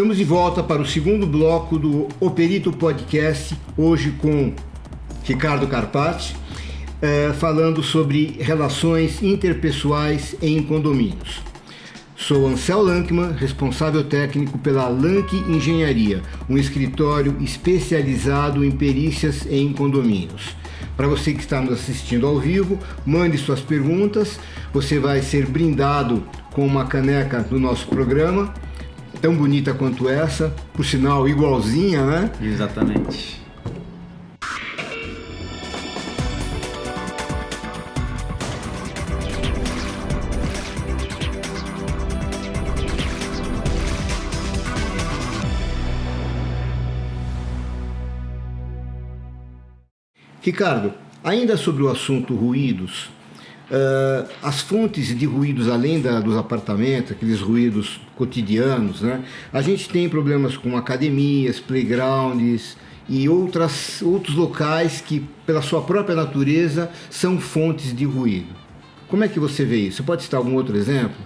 Estamos de volta para o segundo bloco do O Perito Podcast, hoje com Ricardo Carpati, falando sobre relações interpessoais em condomínios. Sou Ansel Lankman, responsável técnico pela Lank Engenharia, um escritório especializado em perícias em condomínios. Para você que está nos assistindo ao vivo, mande suas perguntas, você vai ser brindado com uma caneca do nosso programa, tão bonita quanto essa, por sinal igualzinha, né? Exatamente. Ricardo, ainda sobre o assunto ruídos, as fontes de ruídos, além dos apartamentos, aqueles ruídos cotidianos, né? A gente tem problemas com academias, playgrounds e outros locais que, pela sua própria natureza, são fontes de ruído. Como é que você vê isso? Você pode citar algum outro exemplo?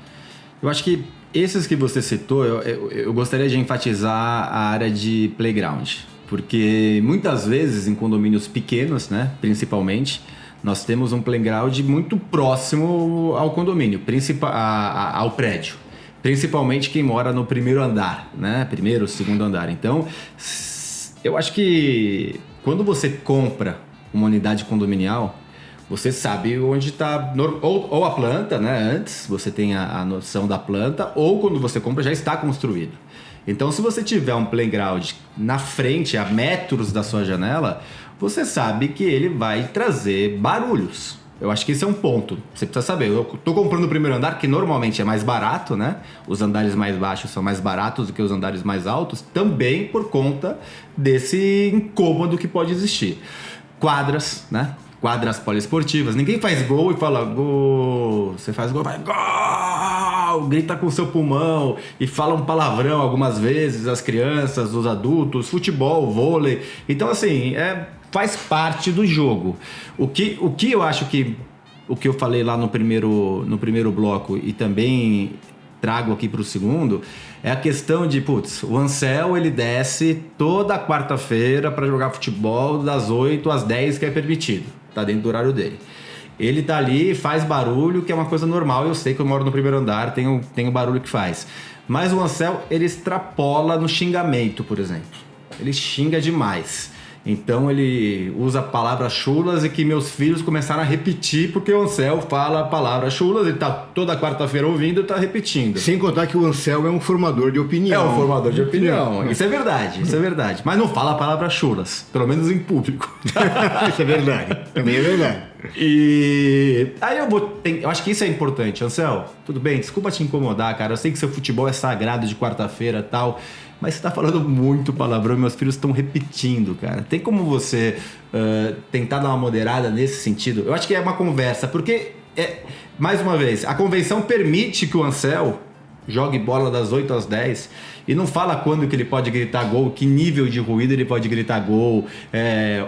Eu acho que esses que você citou, eu gostaria de enfatizar a área de playground. Porque muitas vezes em condomínios pequenos, né, principalmente, nós temos um playground muito próximo ao condomínio, ao prédio. Principalmente quem mora no primeiro andar, né, primeiro, segundo andar. Então, eu acho que quando você compra uma unidade condominial, você sabe onde está, ou a planta, né, antes, você tem a noção da planta, ou quando você compra já está construído. Então, se você tiver um playground na frente, a metros da sua janela, você sabe que ele vai trazer barulhos. Eu acho que esse é um ponto. Você precisa saber. Eu estou comprando o primeiro andar, que normalmente é mais barato, né? Os andares mais baixos são mais baratos do que os andares mais altos, também por conta desse incômodo que pode existir. Quadras, né? Quadras poliesportivas. Ninguém faz gol e fala gol. Você faz gol e vai gol! Grita com o seu pulmão e fala um palavrão algumas vezes, as crianças, os adultos, futebol, vôlei. Então, assim, faz parte do jogo. O que eu acho que... O que eu falei lá no primeiro bloco e também trago aqui para o segundo é a questão de, o Ansel, ele desce toda quarta-feira para jogar futebol das 8 às 10, que é permitido. Tá dentro do horário dele. Ele tá ali, faz barulho, que é uma coisa normal. Eu sei que eu moro no primeiro andar, tem o barulho que faz. Mas o Ansel, ele extrapola no xingamento, por exemplo. Ele xinga demais. Então ele usa palavras chulas e que meus filhos começaram a repetir porque o Ansel fala palavras chulas, ele tá toda quarta-feira ouvindo e tá repetindo. Sem contar que o Ansel é um formador de opinião. É um formador de opinião. Isso é verdade. Mas não fala palavras chulas, pelo menos em público. Isso é verdade. Também é verdade. E aí eu acho que isso é importante. Ansel, tudo bem? Desculpa te incomodar, cara. Eu sei que seu futebol é sagrado de quarta-feira e tal, mas você tá falando muito palavrão e meus filhos estão repetindo, cara. Tem como você tentar dar uma moderada nesse sentido? Eu acho que é uma conversa, porque, mais uma vez, a convenção permite que o Ansel jogue bola das 8 às 10 e não fala quando que ele pode gritar gol, que nível de ruído ele pode gritar gol,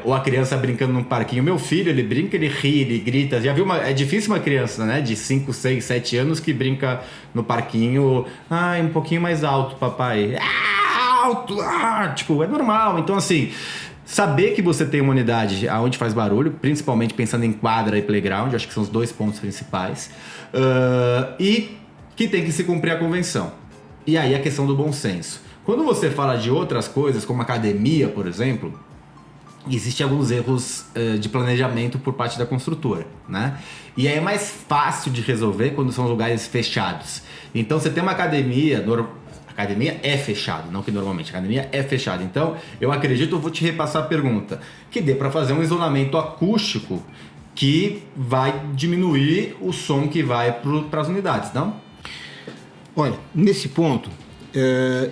ou a criança brincando num parquinho. Meu filho, ele brinca, ele ri, ele grita. Já viu é difícil uma criança, né, de 5, 6, 7 anos que brinca no parquinho, um pouquinho mais alto, papai. Alto! É normal. Então, assim, saber que você tem uma unidade onde faz barulho, principalmente pensando em quadra e playground, acho que são os dois pontos principais, e que tem que se cumprir a convenção. E aí a questão do bom senso. Quando você fala de outras coisas, como academia, por exemplo, existem alguns erros de planejamento por parte da construtora, né? E aí é mais fácil de resolver quando são lugares fechados. Então você tem uma academia... Academia é fechado, não que normalmente. Academia é fechada. Então, eu acredito, eu vou te repassar a pergunta, que dê para fazer um isolamento acústico que vai diminuir o som que vai para as unidades, não? Olha, nesse ponto,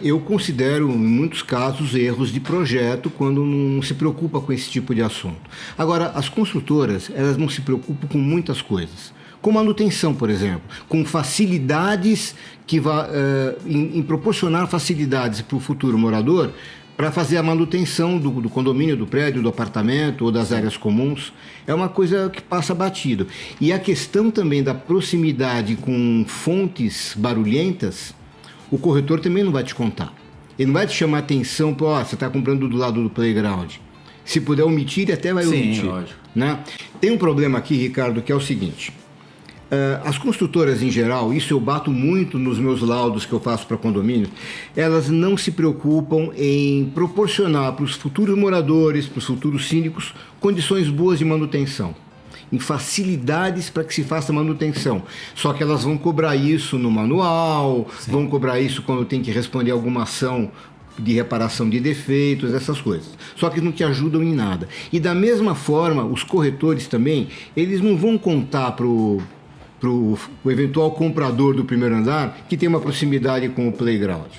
eu considero, em muitos casos, erros de projeto quando não se preocupa com esse tipo de assunto. Agora, as construtoras, elas não se preocupam com muitas coisas. Com manutenção, por exemplo, com facilidades em proporcionar facilidades para o futuro morador para fazer a manutenção do condomínio, do prédio, do apartamento ou das áreas comuns. É uma coisa que passa batido. E a questão também da proximidade com fontes barulhentas, o corretor também não vai te contar. Ele não vai te chamar atenção para, você está comprando do lado do playground. Se puder omitir, ele até vai omitir. Lógico. Né? Tem um problema aqui, Ricardo, que é o seguinte. As construtoras em geral, isso eu bato muito nos meus laudos que eu faço para condomínios, elas não se preocupam em proporcionar para os futuros moradores, para os futuros síndicos, condições boas de manutenção, em facilidades para que se faça manutenção. Só que elas vão cobrar isso no manual, sim, vão cobrar isso quando tem que responder alguma ação de reparação de defeitos, essas coisas. Só que não te ajudam em nada. E da mesma forma, os corretores também, eles não vão contar para o eventual comprador do primeiro andar que tem uma proximidade com o playground.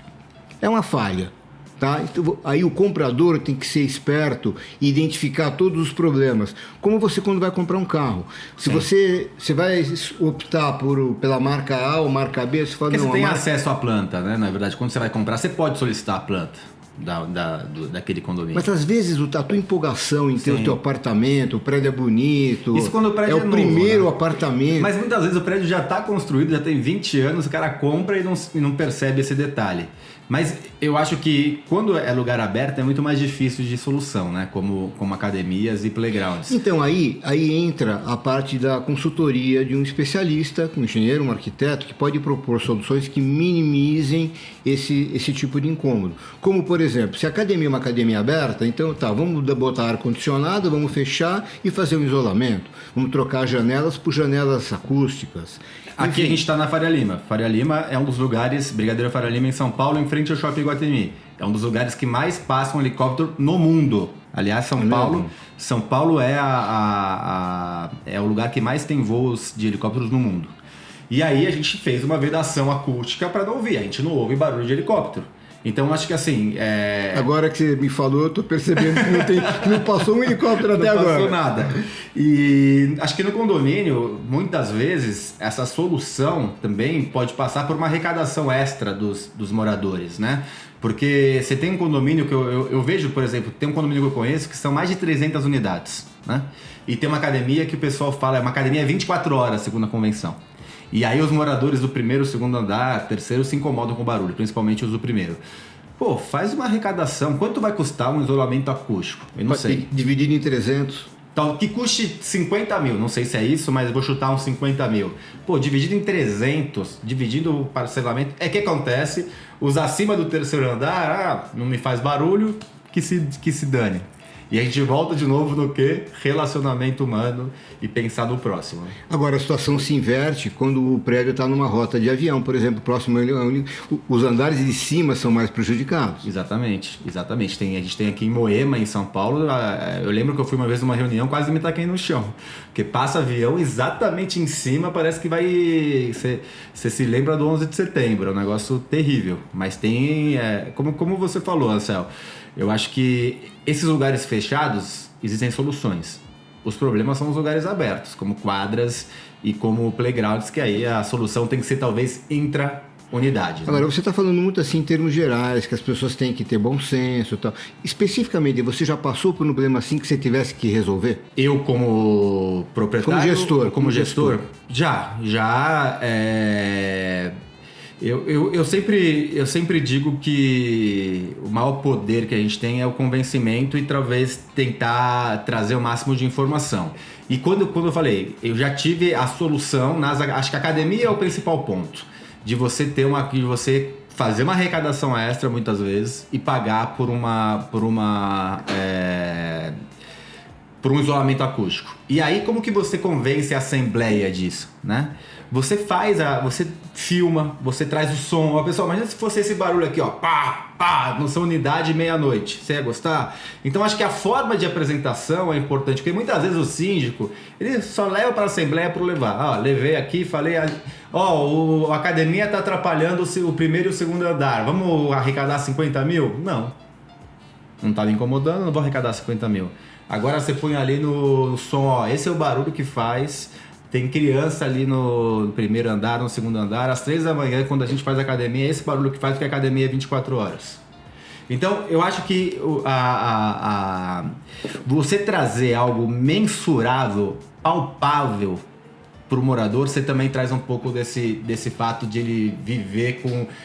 É uma falha. Tá? Então, aí o comprador tem que ser esperto e identificar todos os problemas. Como você quando vai comprar um carro. Se você vai optar pela marca A ou marca B, você fala... Porque você tem acesso à planta, né? Na verdade, quando você vai comprar, você pode solicitar a planta daquele condomínio. Mas às vezes a tua empolgação em ter o teu apartamento, o prédio é bonito. Isso quando o prédio é o novo, primeiro né? apartamento. Mas muitas vezes o prédio já está construído, já tem 20 anos, o cara compra e não percebe esse detalhe. Mas eu acho que quando é lugar aberto é muito mais difícil de solução, né? Como academias e playgrounds. Então aí entra a parte da consultoria de um especialista, um engenheiro, um arquiteto, que pode propor soluções que minimizem esse tipo de incômodo. Como, por exemplo, se a academia é uma academia aberta, então vamos botar ar-condicionado, vamos fechar e fazer um isolamento. Vamos trocar janelas por janelas acústicas. Aqui a gente está na Faria Lima. Faria Lima é um dos lugares, Brigadeiro Faria Lima em São Paulo, em frente ao Shopping Iguatemi. É um dos lugares que mais passa um helicóptero no mundo. Aliás, São Paulo é o lugar que mais tem voos de helicópteros no mundo. E aí a gente fez uma vedação acústica para não ouvir. A gente não ouve barulho de helicóptero. Então acho que assim... Agora que você me falou, eu tô percebendo que não passou um helicóptero até agora. Não passou nada. E acho que no condomínio, muitas vezes, essa solução também pode passar por uma arrecadação extra dos moradores, né? Porque você tem um condomínio que eu vejo, por exemplo, tem um condomínio que eu conheço que são mais de 300 unidades, né? E tem uma academia que o pessoal fala, é uma academia 24 horas, segundo a convenção. E aí os moradores do primeiro, segundo andar, terceiro se incomodam com o barulho, principalmente os do primeiro. Pô, faz uma arrecadação. Quanto vai custar um isolamento acústico? Eu não sei. Dividido em 300. Então, que custe 50 mil. Não sei se é isso, mas vou chutar uns 50 mil. Pô, dividido em 300, dividindo o parcelamento. Que acontece? Os acima do terceiro andar, não me faz barulho, que se dane. E a gente volta de novo no quê? Relacionamento humano e pensar no próximo. Agora, a situação se inverte quando o prédio está numa rota de avião, por exemplo, próximo os andares de cima são mais prejudicados. Exatamente. A gente tem aqui em Moema, em São Paulo, eu lembro que eu fui uma vez numa reunião, quase me taquei no chão. Porque passa avião exatamente em cima, parece que vai... Você se lembra do 11 de setembro, é um negócio terrível. Mas tem... Como você falou, Ansel, eu acho que esses lugares fechados existem soluções. Os problemas são os lugares abertos, como quadras e como playgrounds, que aí a solução tem que ser talvez intra-unidade. Né? Agora, você está falando muito assim em termos gerais, que as pessoas têm que ter bom senso e tal. Especificamente, você já passou por um problema assim que você tivesse que resolver? Eu como proprietário? Como gestor? Já. Eu sempre digo que o maior poder que a gente tem é o convencimento e talvez tentar trazer o máximo de informação. E quando eu falei, eu já tive a solução, acho que a academia é o principal ponto, de você fazer uma arrecadação extra muitas vezes e pagar por um isolamento acústico. E aí como que você convence a assembleia disso, né? Você filma, você traz o som. Pessoal, imagina se fosse esse barulho aqui, ó, pá, na sua unidade meia-noite. Você ia gostar? Então acho que a forma de apresentação é importante, porque muitas vezes o síndico, ele só leva para a assembleia para levar. Levei aqui, falei, a academia está atrapalhando o primeiro e o segundo andar. Vamos arrecadar 50 mil? Não está me incomodando, não vou arrecadar 50 mil. Agora você põe ali no som, esse é o barulho que faz. Tem criança ali no primeiro andar, no segundo andar, às 3 da manhã, quando a gente faz academia, é esse barulho que faz, porque a academia é 24 horas. Então, eu acho que você trazer algo mensurável, palpável, para o morador, você também traz um pouco desse fato de ele viver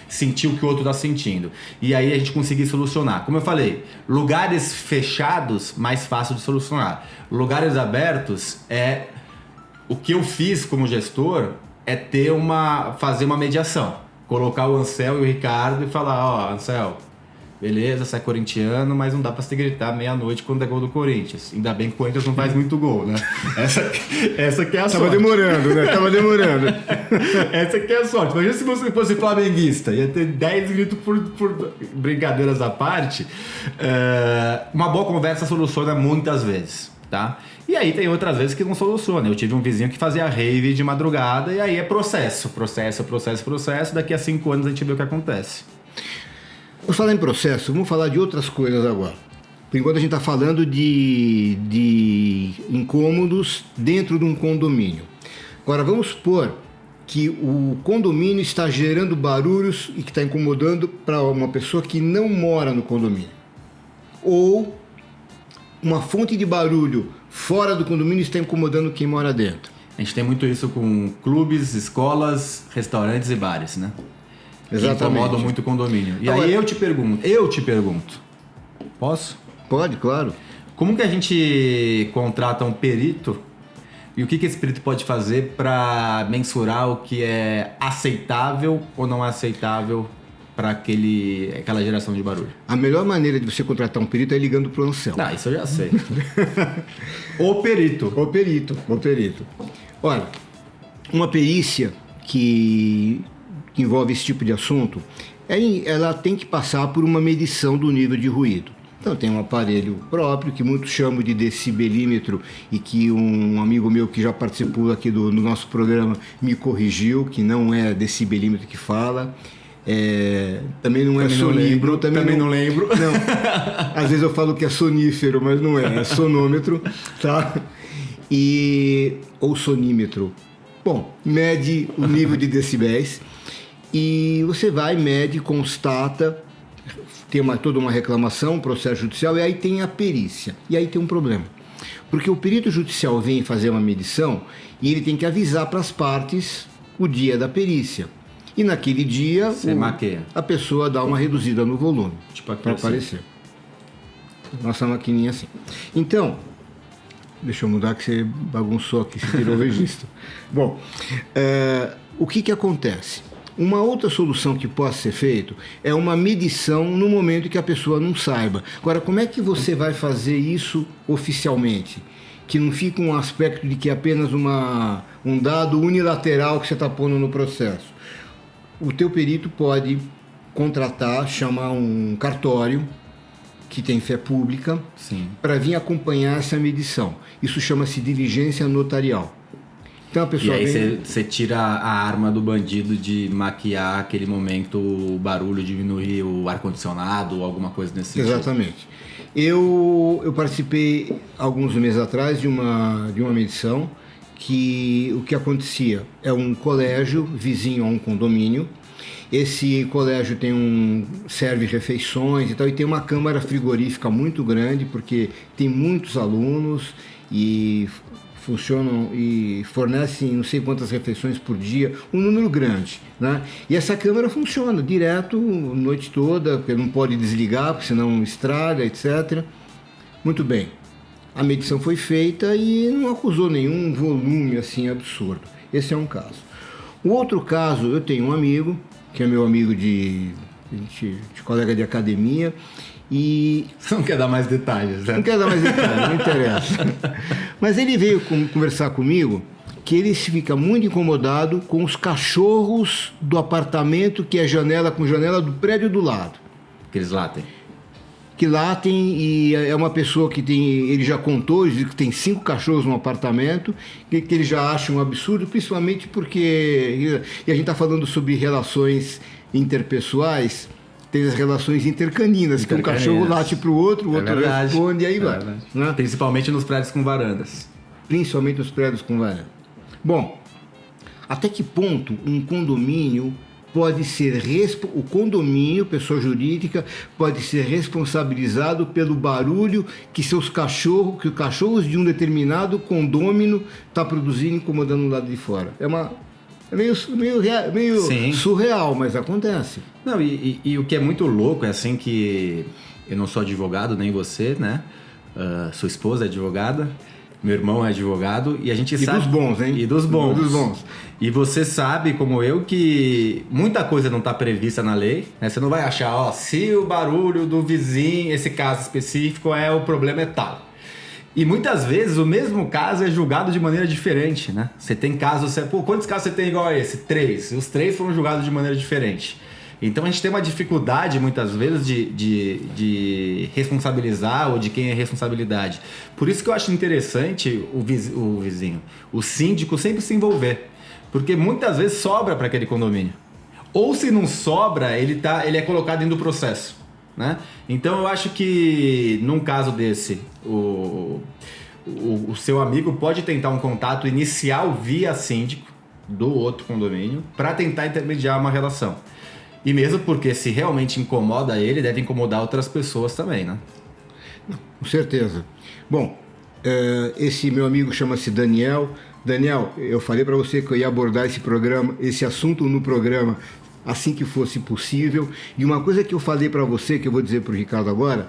sentir o que o outro está sentindo. E aí a gente conseguir solucionar. Como eu falei, lugares fechados, mais fácil de solucionar. Lugares abertos, o que eu fiz como gestor é fazer uma mediação. Colocar o Ansel e o Ricardo e falar, Ansel, beleza, você é corintiano, mas não dá pra se gritar meia-noite quando é gol do Corinthians. Ainda bem que o Corinthians não faz muito gol, né? Essa que é a sorte. Tava demorando, né? Tava demorando. Essa que é a sorte. Imagina se você fosse flamenguista, ia ter 10 gritos por brincadeiras à parte. Uma boa conversa soluciona muitas vezes, tá? E aí tem outras vezes que não soluciona. Eu tive um vizinho que fazia rave de madrugada e aí é processo. Daqui a 5 anos a gente vê o que acontece. Vamos falar em processo, vamos falar de outras coisas agora. Por enquanto a gente está falando de incômodos dentro de um condomínio. Agora vamos supor que o condomínio está gerando barulhos e que está incomodando para uma pessoa que não mora no condomínio. Ou uma fonte de barulho fora do condomínio está incomodando quem mora dentro. A gente tem muito isso com clubes, escolas, restaurantes e bares, né? Exatamente. Que incomodam muito o condomínio. E aí eu te pergunto, posso? Pode, claro. Como que a gente contrata um perito e o que esse perito pode fazer para mensurar o que é aceitável ou não aceitável para aquela geração de barulho? A melhor maneira de você contratar um perito é ligando para o Ansel. Isso eu já sei. O perito. Olha, uma perícia que envolve esse tipo de assunto, ela tem que passar por uma medição do nível de ruído. Então tem um aparelho próprio, que muitos chamam de decibelímetro, e que um amigo meu que já participou aqui do nosso programa me corrigiu, que não é decibelímetro que fala. Também não é sonífero. Também não lembro. Não. Às vezes eu falo que é sonífero, mas não é sonômetro, tá? Ou sonímetro. Bom, mede o nível de decibéis e você vai, mede, constata, tem toda uma reclamação, um processo judicial, e aí tem a perícia. E aí tem um problema. Porque o perito judicial vem fazer uma medição e ele tem que avisar para as partes o dia da perícia. E naquele dia a pessoa dá uma reduzida no volume para aparecer. Nossa maquininha assim. Então, deixa eu mudar que você bagunçou aqui, você tirou o registro. Bom, o que acontece? Uma outra solução que possa ser feita é uma medição no momento que a pessoa não saiba. Agora, como é que você vai fazer isso oficialmente? Que não fica um aspecto de que é apenas um dado unilateral que você está pondo no processo. O teu perito pode contratar, chamar um cartório que tem fé pública para vir acompanhar essa medição. Isso chama-se diligência notarial. Então a pessoa e aí você tira a arma do bandido de maquiar aquele momento, o barulho, diminuir o ar-condicionado ou alguma coisa nesse sentido. Exatamente. Eu participei alguns meses atrás de uma medição que o que acontecia é um colégio vizinho a um condomínio. Esse colégio serve refeições e tal, e tem uma câmara frigorífica muito grande, porque tem muitos alunos e funcionam e fornecem não sei quantas refeições por dia, um número grande, né? E essa câmara funciona direto, a noite toda, porque não pode desligar, porque senão estraga, etc. Muito bem. A medição foi feita e não acusou nenhum volume assim absurdo. Esse é um caso. O outro caso, eu tenho um amigo, que é meu amigo de colega de academia, e... Você não quer dar mais detalhes, né? Não quero dar mais detalhes, não interessa. Mas ele veio conversar comigo que ele fica muito incomodado com os cachorros do apartamento que é janela com janela do prédio do lado. Que eles latem. Que latem, e é uma pessoa que ele já contou, ele diz que tem 5 cachorros no apartamento, que ele já acha um absurdo, principalmente porque, e a gente está falando sobre relações interpessoais, tem as relações intercaninas, que um cachorro late para o outro responde, e aí vai. Né? Principalmente nos prédios com varandas. Principalmente nos prédios com varanda. Bom, até que ponto um condomínio o condomínio, pessoa jurídica, pode ser responsabilizado pelo barulho que os cachorros de um determinado condômino está produzindo, incomodando o lado de fora. É meio surreal, mas acontece. Não, e o que é muito louco é assim que eu não sou advogado, nem você, né? Sua esposa é advogada, meu irmão é advogado, e a gente sabe... E dos bons, hein? E dos bons. E você sabe, como eu, que muita coisa não está prevista na lei, né? Você não vai achar, se o barulho do vizinho, esse caso específico, o problema é tal. E muitas vezes o mesmo caso é julgado de maneira diferente, né? Você tem casos... quantos casos você tem igual a esse? 3. E os 3 foram julgados de maneira diferente. Então a gente tem uma dificuldade, muitas vezes, de responsabilizar ou de quem é responsabilidade. Por isso que eu acho interessante o síndico sempre se envolver. Porque muitas vezes sobra para aquele condomínio. Ou se não sobra, ele é colocado dentro do processo, né? Então eu acho que num caso desse, o seu amigo pode tentar um contato inicial via síndico do outro condomínio para tentar intermediar uma relação. E mesmo porque se realmente incomoda ele, deve incomodar outras pessoas também, né? Com certeza. Bom, esse meu amigo chama-se Daniel. Daniel, eu falei para você que eu ia abordar esse assunto no programa assim que fosse possível. E uma coisa que eu falei para você, que eu vou dizer para o Ricardo agora,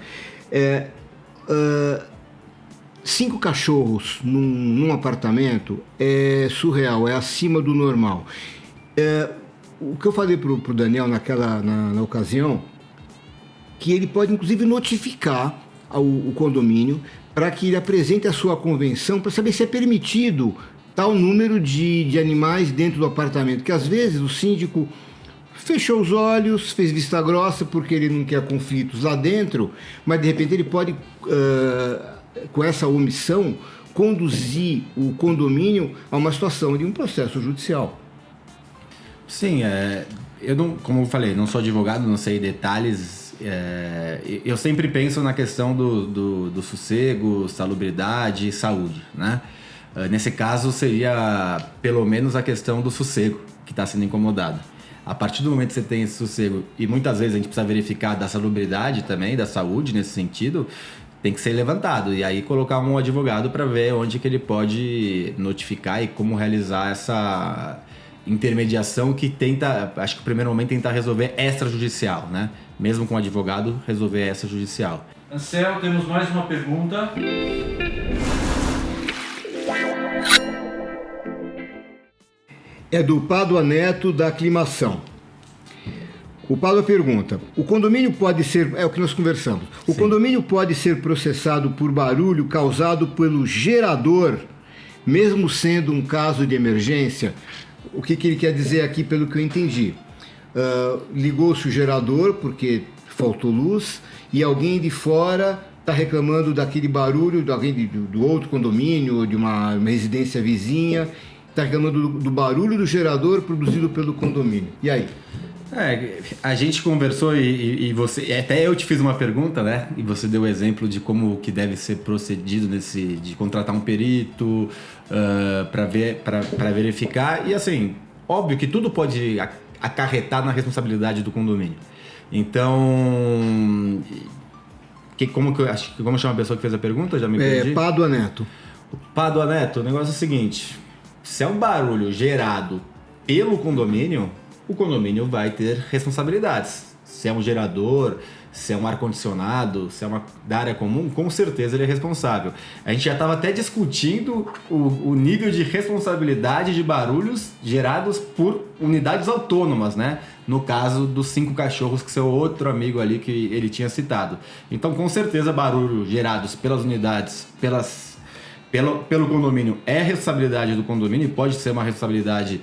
5 cachorros num apartamento é surreal, é acima do normal. O que eu falei para o Daniel na ocasião, que ele pode inclusive notificar o condomínio para que ele apresente a sua convenção para saber se é permitido tal número de animais dentro do apartamento, que às vezes o síndico fechou os olhos, fez vista grossa porque ele não quer conflitos lá dentro, mas de repente ele pode, com essa omissão, conduzir o condomínio a uma situação de um processo judicial. Sim, eu não, como eu falei, não sou advogado, não sei detalhes. Eu sempre penso na questão do sossego, salubridade e saúde, né? Nesse caso seria pelo menos a questão do sossego que está sendo incomodado. A partir do momento que você tem esse sossego, e muitas vezes a gente precisa verificar da salubridade também, da saúde nesse sentido, tem que ser levantado. E aí colocar um advogado para ver onde que ele pode notificar e como realizar essa intermediação que tenta, acho que no primeiro momento tentar resolver extrajudicial, né? Mesmo com o advogado, resolver extrajudicial. Ansel, temos mais uma pergunta. É do Pádua Neto, da Aclimação. O Pádua pergunta: o condomínio pode ser... É o que nós conversamos. O condomínio pode ser processado por barulho causado pelo gerador, mesmo sendo um caso de emergência? O que ele quer dizer aqui, pelo que eu entendi? Ligou-se o gerador porque faltou luz e alguém de fora está reclamando daquele barulho, de alguém do outro condomínio, de uma residência vizinha, está reclamando do barulho do gerador produzido pelo condomínio. E aí? A gente conversou e você, até eu te fiz uma pergunta, né? E você deu o exemplo de como que deve ser procedido de contratar um perito para verificar. E assim, óbvio que tudo pode acarretar na responsabilidade do condomínio. Então, como chama a pessoa que fez a pergunta? Já me perdi. Pádua Neto. Pádua Neto, o negócio é o seguinte: se é um barulho gerado pelo condomínio, o condomínio vai ter responsabilidades. Se é um gerador, se é um ar-condicionado, se é uma da área comum, com certeza ele é responsável. A gente já estava até discutindo o nível de responsabilidade de barulhos gerados por unidades autônomas, né? No caso dos 5 cachorros que seu outro amigo ali que ele tinha citado. Então, com certeza, barulho gerados pelas unidades, pelo condomínio é responsabilidade do condomínio, pode ser uma responsabilidade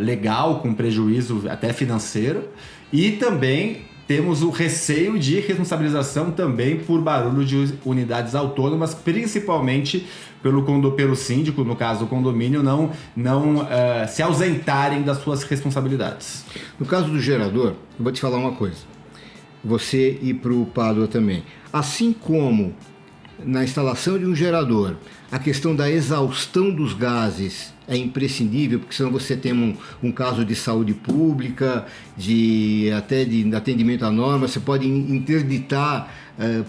legal, com prejuízo até financeiro, e também temos o receio de responsabilização também por barulho de unidades autônomas, principalmente pelo síndico, no caso do condomínio, não se ausentarem das suas responsabilidades. No caso do gerador, eu vou te falar uma coisa, você e para o Pádua também. Assim como na instalação de um gerador, a questão da exaustão dos gases é imprescindível, porque senão você tem um caso de saúde pública, até de atendimento à norma, você pode interditar,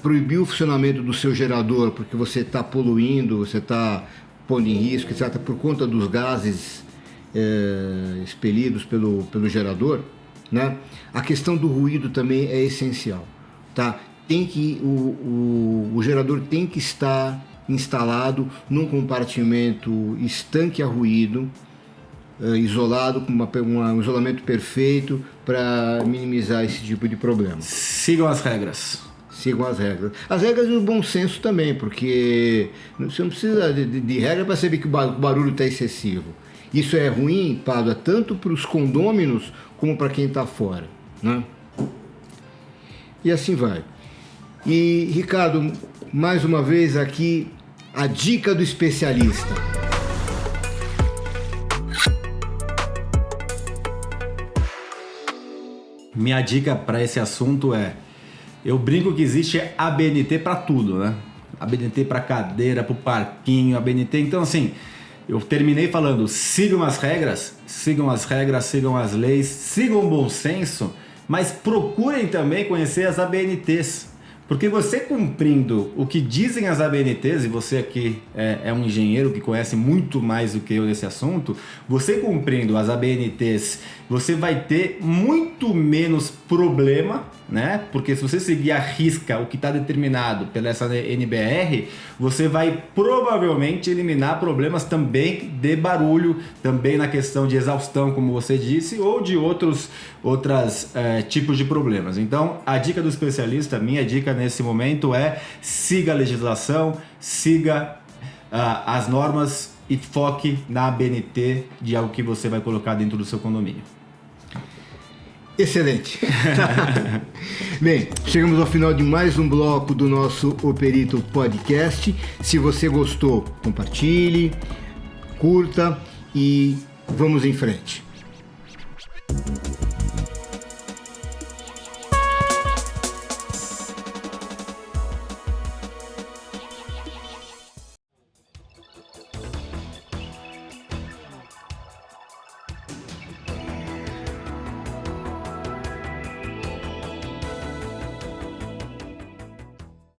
proibir o funcionamento do seu gerador, porque você está poluindo, você está pondo em risco, etc., por conta dos gases expelidos pelo gerador, né? A questão do ruído também é essencial, tá? O gerador tem que estar instalado num compartimento estanque a ruído, isolado, com um isolamento perfeito para minimizar esse tipo de problema. Sigam as regras. Sigam as regras. As regras e o bom senso também, porque você não precisa de regra para saber que o barulho está excessivo. Isso é ruim, Pádua, tanto para os condôminos como para quem está fora, né? E assim vai. E, Ricardo, mais uma vez aqui, a dica do especialista. Minha dica para esse assunto eu brinco que existe ABNT para tudo, né? ABNT para cadeira, para o parquinho, ABNT. Então, assim, eu terminei falando, sigam as regras, sigam as leis, sigam o bom senso, mas procurem também conhecer as ABNTs. Porque você cumprindo o que dizem as ABNTs, e você aqui é um engenheiro que conhece muito mais do que eu nesse assunto, você cumprindo as ABNTs, você vai ter muito menos problema, né? Porque se você seguir à risca o que está determinado pela essa NBR, você vai provavelmente eliminar problemas também de barulho, também na questão de exaustão, como você disse, ou de outros tipos de problemas. Então, a dica do especialista, minha dica nesse momento siga a legislação, siga as normas e foque na ABNT de algo que você vai colocar dentro do seu condomínio. Excelente. Bem, chegamos ao final de mais um bloco do nosso O Perito Podcast. Se você gostou, compartilhe, curta e vamos em frente.